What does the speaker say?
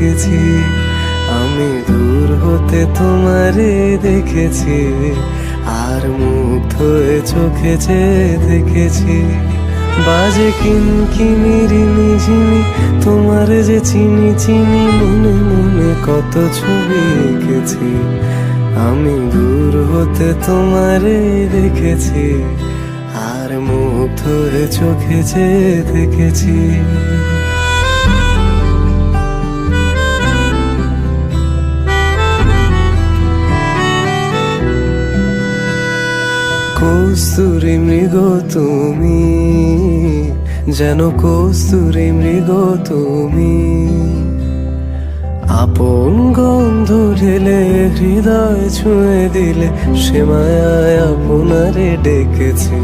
থেকেছি। আমি দূর হতে তোমারে দেখেছি, আর মুগ্ধ হয়ে চোখে চেয়ে দেখেছি। বাজে কিনকিনি ঝিনি, তোমার যে চিনি চিনি, মনে মনে কত ছবি এঁকেছি। আমি দূর হতে তোমারে দেখেছি, আর মুগ্ধ হয়ে চোখে চেয়ে দেখেছি। কস্তুরী মৃগ তুমি, যেন কস্তুরী মৃগ তুমি। আপন গন্ধ ঢেলে হৃদয় ছুঁয়ে দিলে, সে মায়ায় আপনারে ডেকেছি।